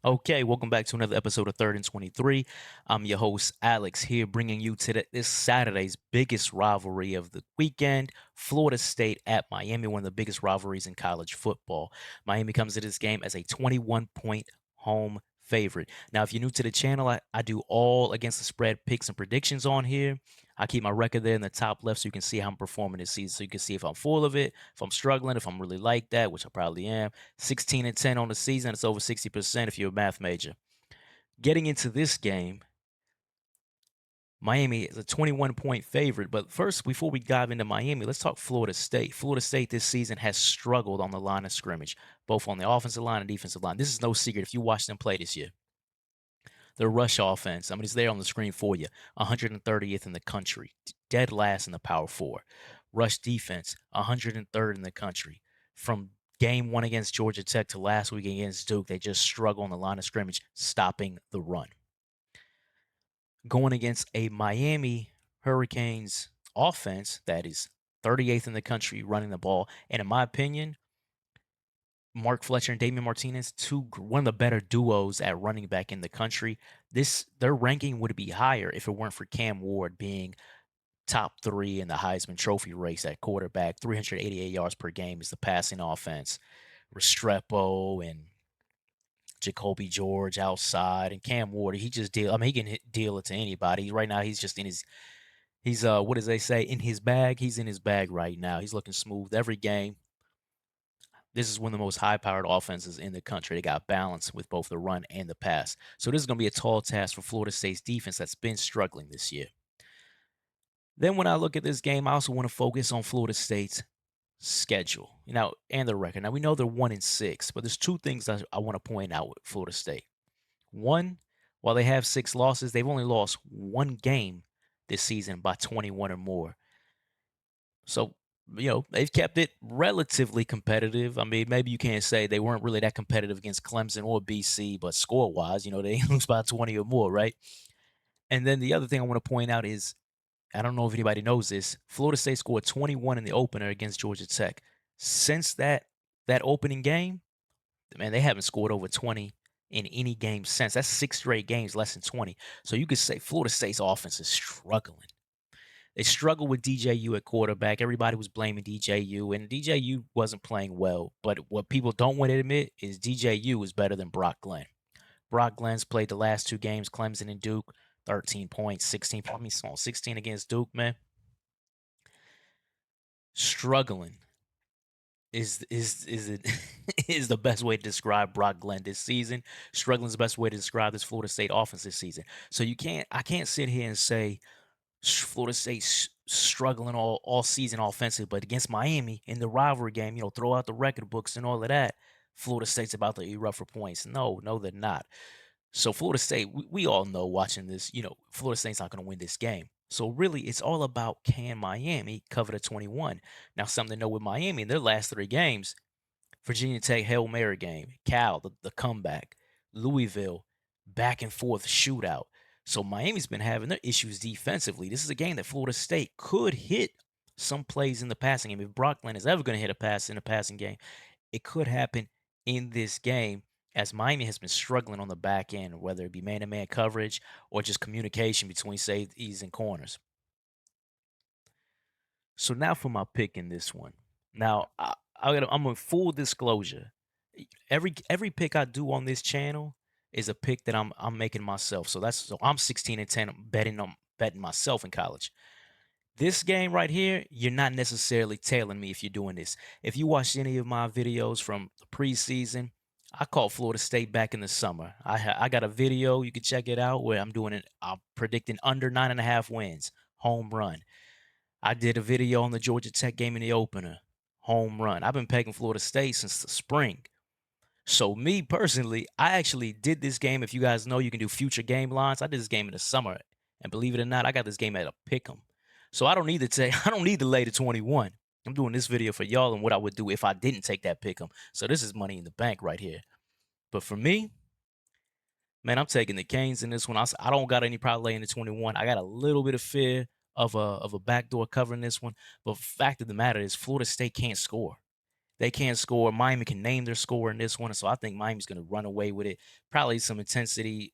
Okay, welcome back to another episode of Third and 23. I'm your host, Alex, here bringing you to this Saturday's biggest rivalry of the weekend, Florida State at Miami, one of the biggest rivalries in college football. Miami comes to this game as a 21-point home favorite. Now, if you're new to the channel, I do all against the spread picks and predictions on here. I keep my record there in the top left so you can see how I'm performing this season. So you can see if I'm full of it, if I'm struggling, if I'm really like that, which I probably am. 16 and 10 on the season. It's over 60% if you're a math major. Getting into this game, Miami is a 21-point favorite. But first, before we dive into Miami, let's talk Florida State. Florida State this season has struggled on the line of scrimmage, both on the offensive line and defensive line. This is no secret if you watch them play this year. Their rush offense, I mean, it's there on the screen for you, 130th in the country, dead last in the Power Four. Rush defense, 103rd in the country. From game one against Georgia Tech to last week against Duke, they just struggle on the line of scrimmage, stopping the run. Going against a Miami Hurricanes offense that is 38th in the country running the ball. And in my opinion, Mark Fletcher and Damian Martinez, one of the better duos at running back in the country. Their ranking would be higher if it weren't for Cam Ward being top three in the Heisman Trophy race at quarterback. 388 yards per game is the passing offense. Restrepo and Jacoby George outside, and Cam Ward. He just deal. I mean, he can deal it to anybody. Right now, he's just in his. He's what does they say, in his bag? He's in his bag right now. He's looking smooth every game. This is one of the most high-powered offenses in the country. They got balance with both the run and the pass. So this is going to be a tall task for Florida State's defense that's been struggling this year. Then when I look at this game, I also want to focus on Florida State's schedule, and their record. Now we know they're 1-6, but there's two things I want to point out with Florida State. One, while they have 6 losses, they've only lost one game this season by 21 or more. So, they've kept it relatively competitive. I mean, maybe you can't say they weren't really that competitive against Clemson or BC, but score-wise, they lose by 20 or more, right? And then the other thing I want to point out is, I don't know if anybody knows this, Florida State scored 21 in the opener against Georgia Tech. Since that opening game, man, they haven't scored over 20 in any game since. That's 6 straight games, less than 20. So you could say Florida State's offense is struggling. They struggled with DJU at quarterback. Everybody was blaming DJU, and DJU wasn't playing well. But what people don't want to admit is DJU is better than Brock Glenn. Brock Glenn's played the last 2 games, Clemson and Duke, 13 points, 16, 16 against Duke, man. Struggling is it is the best way to describe Brock Glenn this season. Struggling is the best way to describe this Florida State offense this season. So I can't sit here and say Florida State's struggling all season offensive, but against Miami in the rivalry game, throw out the record books and all of that. Florida State's about to erupt for points. No, they're not. So Florida State, we all know watching this, Florida State's not going to win this game. So really, it's all about, can Miami cover the 21? Now, something to know with Miami in their last 3 games: Virginia Tech Hail Mary game, Cal, the comeback, Louisville, back and forth shootout. So Miami's been having their issues defensively. This is a game that Florida State could hit some plays in the passing game. If Brock Glenn is ever going to hit a pass in a passing game, it could happen in this game, as Miami has been struggling on the back end, whether it be man-to-man coverage or just communication between safeties and corners. So now for my pick in this one. Now I'm a full disclosure. Every pick I do on this channel is a pick that I'm making myself. So I'm 16 and 10 betting myself in college. This game right here, you're not necessarily tailing me if you're doing this. If you watched any of my videos from the preseason, I called Florida State back in the summer. I got a video, you can check it out, where I'm predicting under 9.5 wins, home run. I did a video on the Georgia Tech game in the opener, home run. I've been pegging Florida State since the spring. So me personally, I actually did this game. If you guys know, you can do future game lines. I did this game in the summer, and believe it or not, I got this game at a pick 'em. So I don't need to I don't need to lay the 21. I'm doing this video for y'all and what I would do if I didn't take that pick 'em. So this is money in the bank right here. But for me, man, I'm taking the Canes in this one. I don't got any problem laying the 21. I got a little bit of fear of a backdoor covering this one. But fact of the matter is, Florida State can't score. They can't score. Miami can name their score in this one, so I think Miami's gonna run away with it. Probably some intensity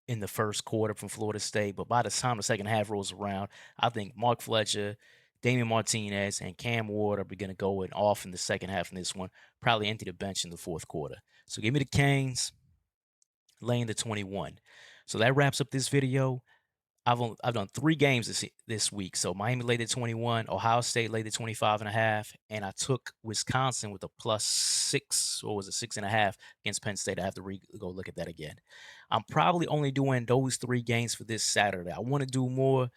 in the first quarter from Florida State, but by the time the second half rolls around, I think Mark Fletcher, Damian Martinez, and Cam Ward are going to go in off in the second half in this one. Probably empty the bench in the fourth quarter. So give me the Canes laying the 21. So that wraps up this video. I've done 3 games this week. So Miami laid at 21, Ohio State laid at 25 and a half, and I took Wisconsin with a +6 or was it 6.5 against Penn State. I have to go look at that again. I'm probably only doing those 3 games for this Saturday. I want to do more,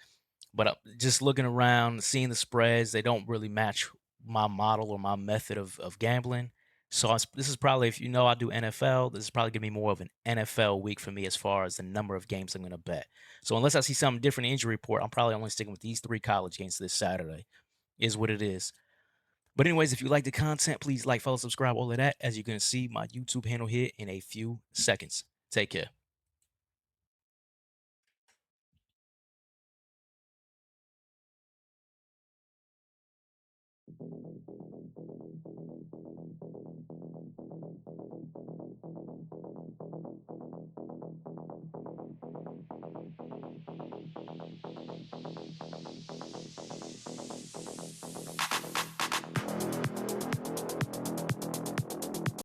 but just looking around, seeing the spreads, they don't really match my model or my method of gambling. So this is probably, if you know I do NFL, this is probably gonna be more of an NFL week for me as far as the number of games I'm gonna bet. So unless I see something different in the injury report, I'm probably only sticking with these 3 college games this Saturday. Is what it is. But anyways, if you like the content, please like, follow, subscribe, all of that. As you can see, my YouTube handle here in a few seconds. Take care.